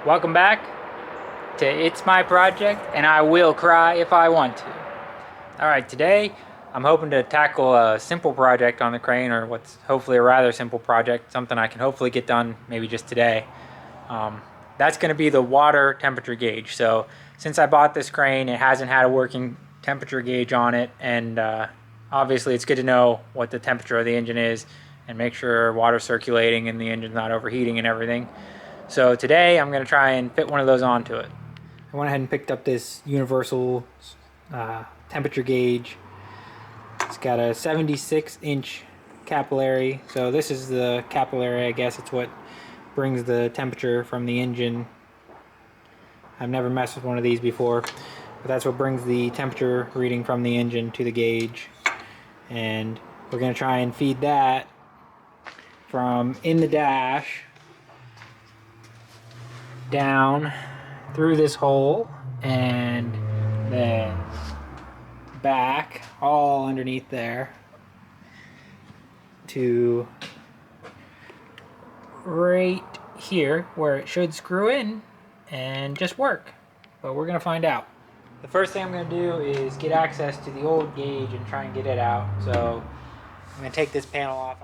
Welcome back to It's My Project, and I will cry if I want to. Alright, today I'm hoping to tackle a simple project on the crane, or what's hopefully a rather simple project, something I can hopefully get done maybe just today. That's going to be the water temperature gauge. So since I bought this crane, it hasn't had a working temperature gauge on it, and obviously it's good to know what the temperature of the engine is and make sure water's circulating and the engine's not overheating and everything. So today I'm going to try and fit one of those onto it. I went ahead and picked up this universal temperature gauge. It's got a 76-inch capillary. So this is the capillary, I guess it's what brings the temperature from the engine. I've never messed with one of these before, but that's what brings the temperature reading from the engine to the gauge. And we're going to try and feed that from in the dash down through this hole and then back all underneath there to right here where it should screw in and just work. But we're gonna find out. The first thing I'm gonna do is get access to the old gauge and try and get it out. So I'm gonna take this panel off.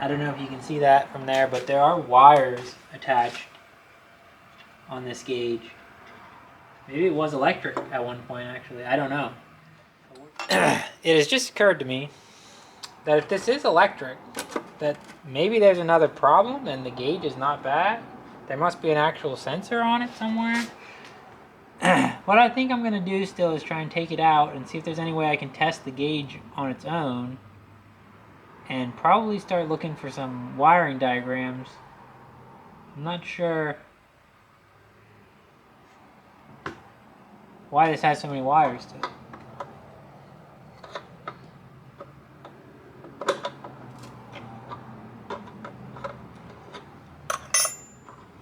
I don't know if you can see that from there, but there are wires attached on this gauge. Maybe it was electric at one point, actually. I don't know. It has just occurred to me that if this is electric, that maybe there's another problem and the gauge is not bad. There must be an actual sensor on it somewhere. What I think I'm going to do still is try and take it out and see if there's any way I can test the gauge on its own. And probably start looking for some wiring diagrams. I'm not sure why this has so many wires to it.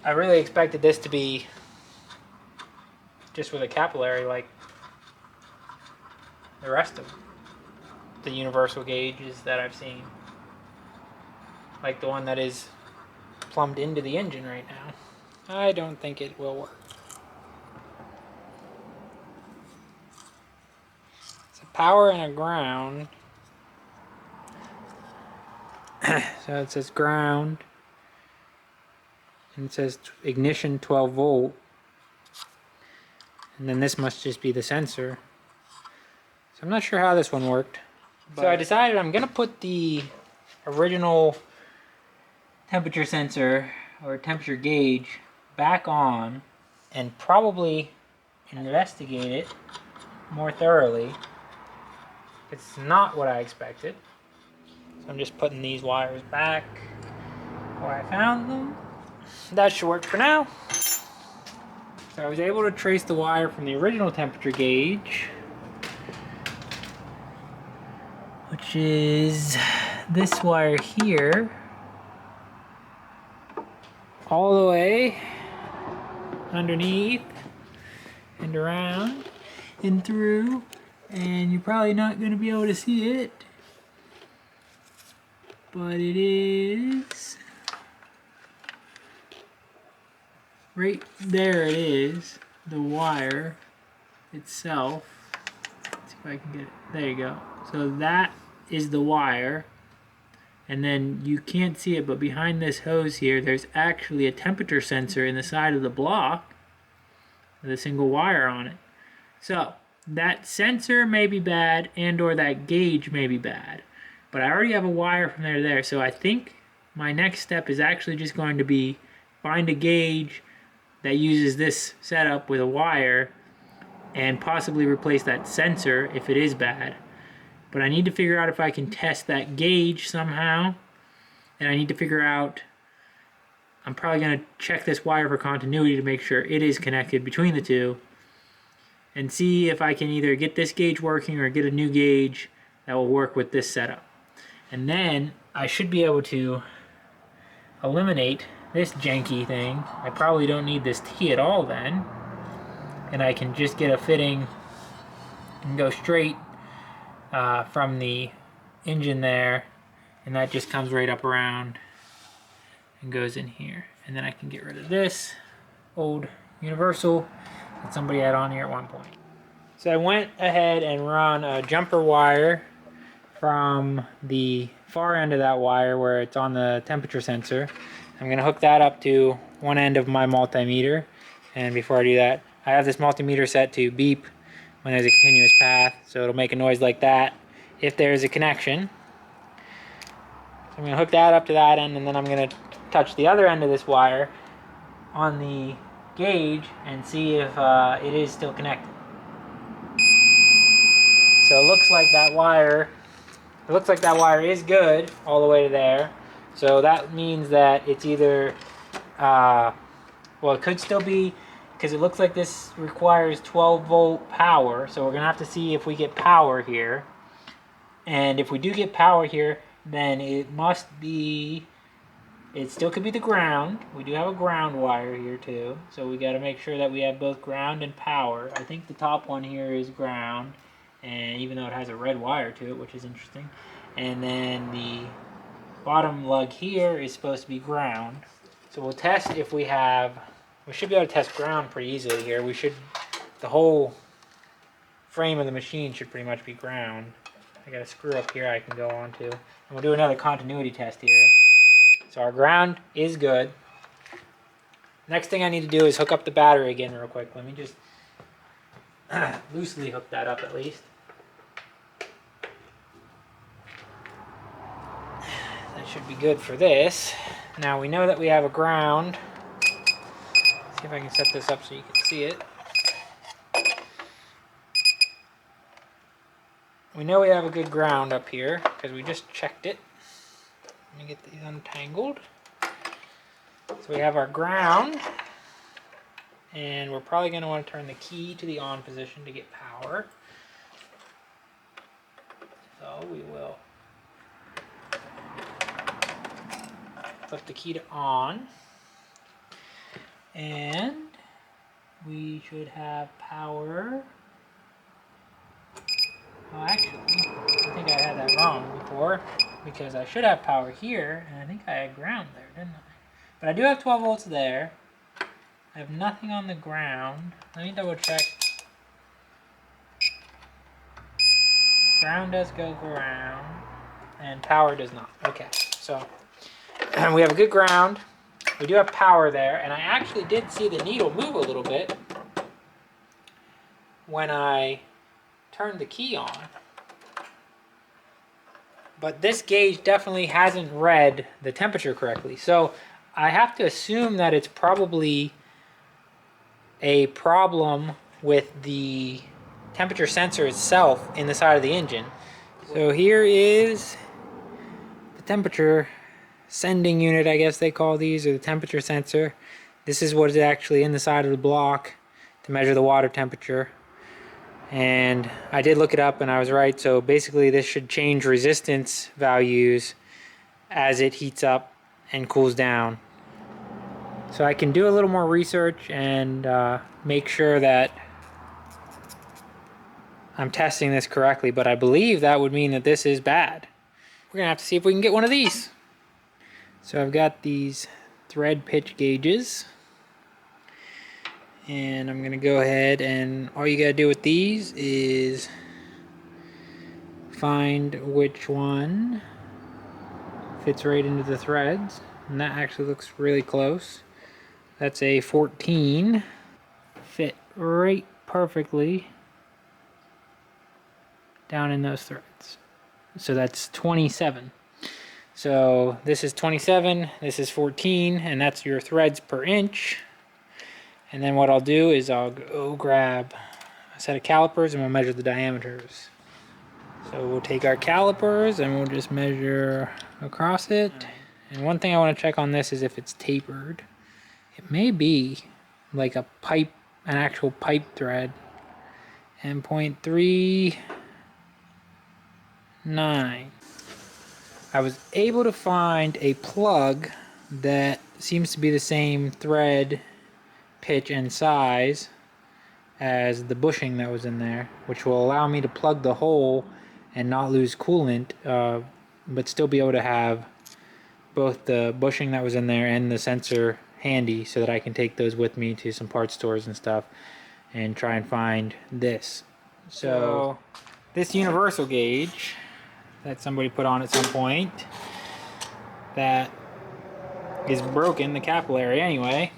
I really expected this to be just with a capillary like the rest of the universal gauges that I've seen. Like the one that is plumbed into the engine right now. I don't think it will work. It's a power and a ground. So it says ground. And it says ignition 12 volt. And then this must just be the sensor. So I'm not sure how this one worked. So I decided I'm gonna put the original temperature sensor or temperature gauge back on and probably investigate it more thoroughly. It's not what I expected. So I'm just putting these wires back where I found them. That should work for now. So I was able to trace the wire from the original temperature gauge, which is this wire here, all the way underneath and around and through, and you're probably not going to be able to see it, but it is right there. It is the wire itself. Let's see if I can get it. There you go. So that is the wire, and then you can't see it, but behind this hose here there's actually a temperature sensor in the side of the block with a single wire on it. So that sensor may be bad, and or that gauge may be bad, but I already have a wire from there to there. So I think my next step is actually just going to be find a gauge that uses this setup with a wire and possibly replace that sensor if it is bad. But I need to figure out if I can test that gauge somehow, and I need to figure out, I'm probably going to check this wire for continuity to make sure it is connected between the two, and see if I can either get this gauge working or get a new gauge that will work with this setup. And then I should be able to eliminate this janky thing. I probably don't need this T at all then. And I can just get a fitting and go straight from the engine there, and that just comes right up around and goes in here. And then I can get rid of this old universal that somebody had on here at one point. So I went ahead and run a jumper wire from the far end of that wire where it's on the temperature sensor. I'm going to hook that up to one end of my multimeter. And before I do that, I have this multimeter set to beep when there's a continuous path, so it'll make a noise like that if there's a connection. So I'm going to hook that up to that end, and then I'm going to touch the other end of this wire on the gauge and see if it is still connected. So it looks like that wire is good all the way to there. So that means that it's either well, it could still be, because it looks like this requires 12 volt power, so we're gonna have to see if we get power here. And if we do get power here, then it must be, it still could be the ground. We do have a ground wire here too, so we got to make sure that we have both ground and power. I think the top one here is ground, and even though it has a red wire to it, which is interesting. And then the bottom lug here is supposed to be ground. So we'll test if we should be able to test ground pretty easily here. The whole frame of the machine should pretty much be ground. I got a screw up here I can go onto. And we'll do another continuity test here. So our ground is good. Next thing I need to do is hook up the battery again real quick. Let me just loosely hook that up at least. That should be good for this. Now we know that we have a ground. See if I can set this up so you can see it. We know we have a good ground up here because we just checked it. Let me get these untangled. So we have our ground, and we're probably going to want to turn the key to the on position to get power. So we will flip the key to on, and we should have power. Oh, actually, I think I had that wrong before, because I should have power here, and I think I had ground there, didn't I? But I do have 12 volts there. I have nothing on the ground. Let me double check. Ground does go ground, and power does not. Okay, so we have a good ground. We do have power there, and I actually did see the needle move a little bit when I turned the key on. But this gauge definitely hasn't read the temperature correctly. So I have to assume that it's probably a problem with the temperature sensor itself in the side of the engine. So here is the temperature sending unit, I guess they call these, or the temperature sensor. This is what is actually in the side of the block to measure the water temperature. And I did look it up and I was right. So basically this should change resistance values as it heats up and cools down. So I can do a little more research and make sure that I'm testing this correctly, but I believe that would mean that this is bad. We're gonna have to see if we can get one of these. So I've got these thread pitch gauges, and I'm gonna go ahead, and all you gotta do with these is find which one fits right into the threads, and that actually looks really close. That's a 14, fit right perfectly down in those threads. So that's 27. So this is 27, this is 14, and that's your threads per inch. And then what I'll do is I'll go grab a set of calipers and we'll measure the diameters. So we'll take our calipers and we'll just measure across it. And one thing I want to check on this is if it's tapered. It may be like a pipe, an actual pipe thread. And 0.3, 9. I was able to find a plug that seems to be the same thread, pitch, and size as the bushing that was in there, which will allow me to plug the hole and not lose coolant, but still be able to have both the bushing that was in there and the sensor handy so that I can take those with me to some parts stores and stuff and try and find this. So this universal gauge that somebody put on at some point that is broken, the capillary anyway,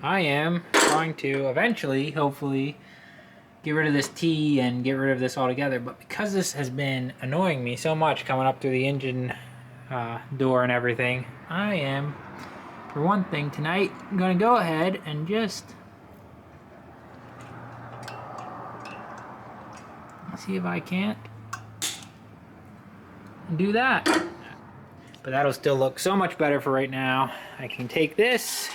I am going to eventually, hopefully, get rid of this T and get rid of this altogether. But because this has been annoying me so much coming up through the engine door and everything, I am, for one thing tonight, I'm going to go ahead and just see if I can't do that. But that'll still look so much better for right now. I can take this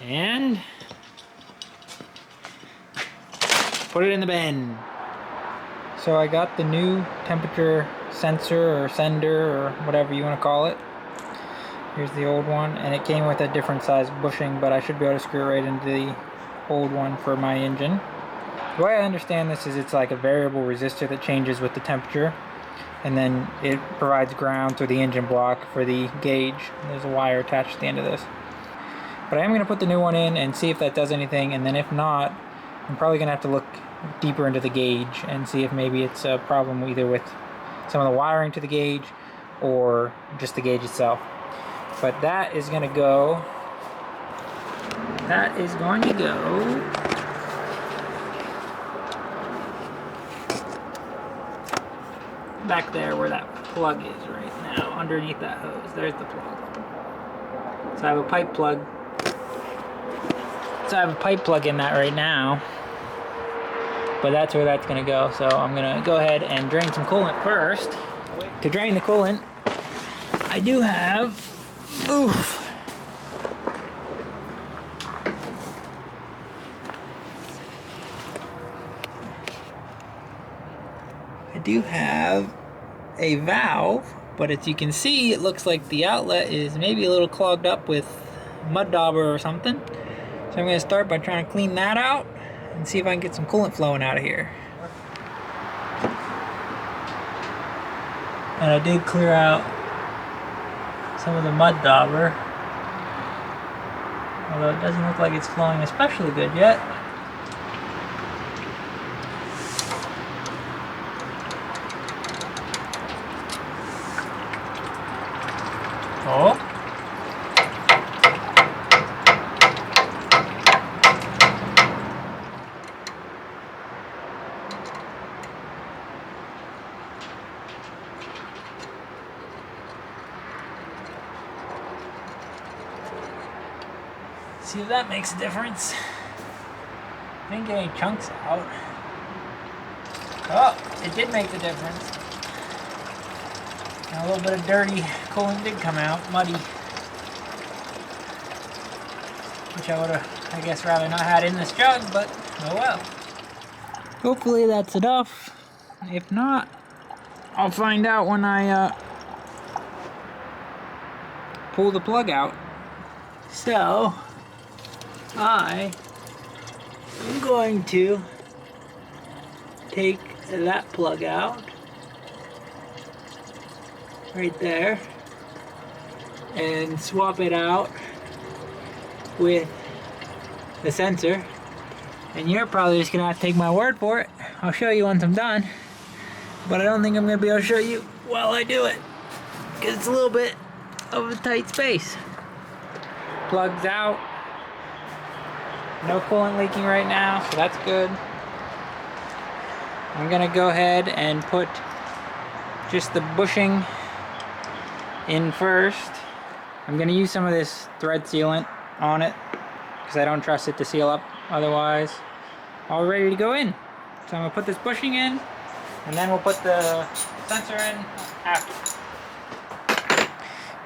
and put it in the bin. So I got the new temperature sensor or sender or whatever you want to call it. Here's the old one, and it came with a different size bushing, but I should be able to screw right into the old one for my engine. The way I understand this is it's like a variable resistor that changes with the temperature, and then it provides ground through the engine block for the gauge. There's a wire attached to the end of this. But I am going to put the new one in and see if that does anything, and then if not, I'm probably going to have to look deeper into the gauge and see if maybe it's a problem either with some of the wiring to the gauge or just the gauge itself. But that is going to go back there where that plug is right now, underneath that hose. There's the plug. So I have a pipe plug. So I have a pipe plug in that right now, but that's where that's going to go. So I'm going to go ahead and drain some coolant first. To drain the coolant, I do have, a valve, but as you can see, it looks like the outlet is maybe a little clogged up with mud dauber or something. So I'm going to start by trying to clean that out and see if I can get some coolant flowing out of here. And I did clear out some of the mud dauber, although it doesn't look like it's flowing especially good yet. Oh. See if that makes a difference. Didn't get any chunks out. Oh, it did make the difference. And a little bit of dirty coolant did come out, muddy. Which I would have, I guess, rather not had in this jug, but oh well. Hopefully that's enough. If not, I'll find out when I pull the plug out. So, I am going to take that plug out right there and swap it out with the sensor, and you're probably just gonna have to take my word for it. I'll show you once I'm done, but I don't think I'm gonna be able to show you while I do it because it's a little bit of a tight space. Plugs out, no coolant leaking right now, so that's good. I'm gonna go ahead and put just the bushing in first. I'm going to use some of this thread sealant on it because I don't trust it to seal up otherwise. All ready to go in. So I'm going to put this bushing in and then we'll put the sensor in after.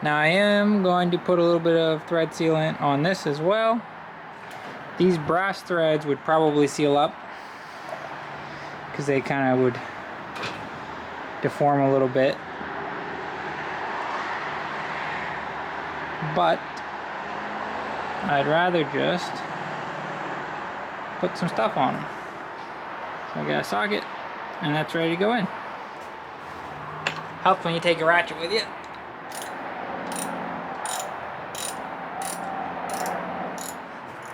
Now I am going to put a little bit of thread sealant on this as well. These brass threads would probably seal up because they kind of would deform a little bit. But I'd rather just put some stuff on them. So I got a socket, and that's ready to go in. Helps when you take a ratchet with you.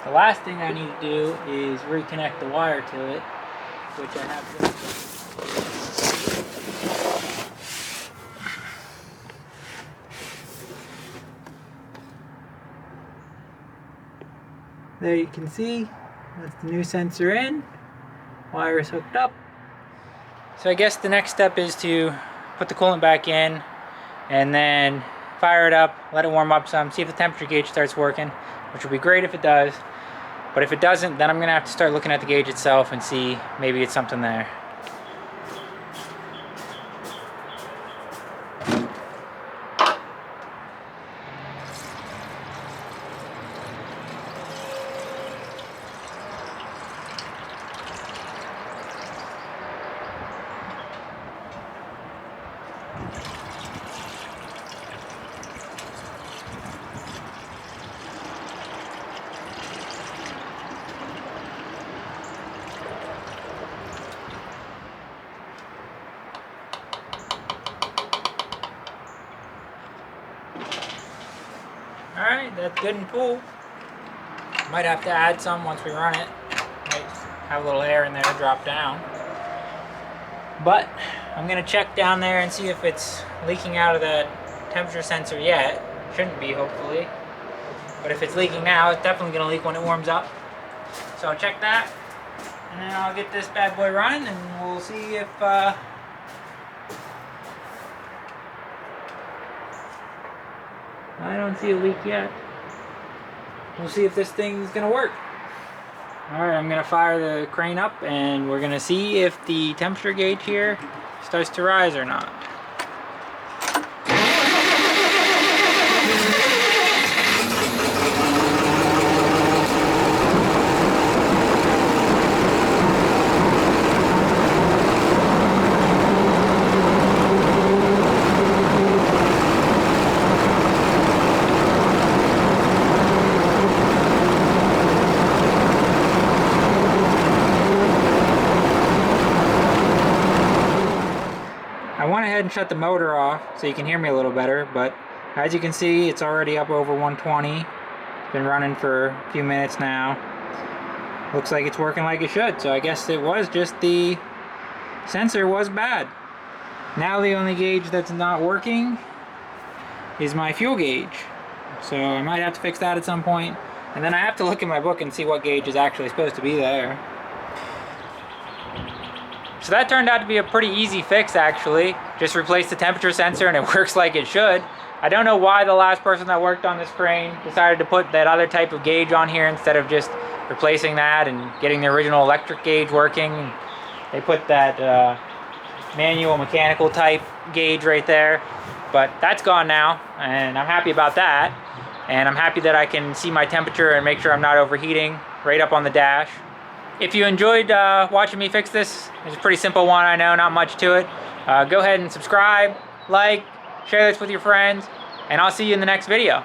The last thing I need to do is reconnect the wire to it, which I have done. There you can see, that's the new sensor in. Wire is hooked up. So I guess the next step is to put the coolant back in and then fire it up, let it warm up some, see if the temperature gauge starts working, which would be great if it does. But if it doesn't, then I'm gonna have to start looking at the gauge itself and see maybe it's something there. Alright, that's good and full. Might have to add some once we run it. Might have a little air in there to drop down. But I'm going to check down there and see if it's leaking out of that temperature sensor yet. Shouldn't be, hopefully. But if it's leaking now, it's definitely going to leak when it warms up. So I'll check that. And then I'll get this bad boy running and we'll see if... I don't see a leak yet. We'll see if this thing's gonna work. Alright, I'm gonna fire the crane up and we're gonna see if the temperature gauge here starts to rise or not. I went ahead and shut the motor off so you can hear me a little better, but as you can see, it's already up over 120. It's been running for a few minutes now. Looks like it's working like it should, so I guess it was just the sensor was bad. Now the only gauge that's not working is my fuel gauge. So I might have to fix that at some point. And then I have to look in my book and see what gauge is actually supposed to be there. So that turned out to be a pretty easy fix, actually. Just replace the temperature sensor and it works like it should. I don't know why the last person that worked on this crane decided to put that other type of gauge on here instead of just replacing that and getting the original electric gauge working. They put that manual mechanical type gauge right there. But that's gone now, and I'm happy about that. And I'm happy that I can see my temperature and make sure I'm not overheating right up on the dash. If you enjoyed watching me fix this, it's a pretty simple one, I know, not much to it. Go ahead and subscribe, like, share this with your friends, and I'll see you in the next video.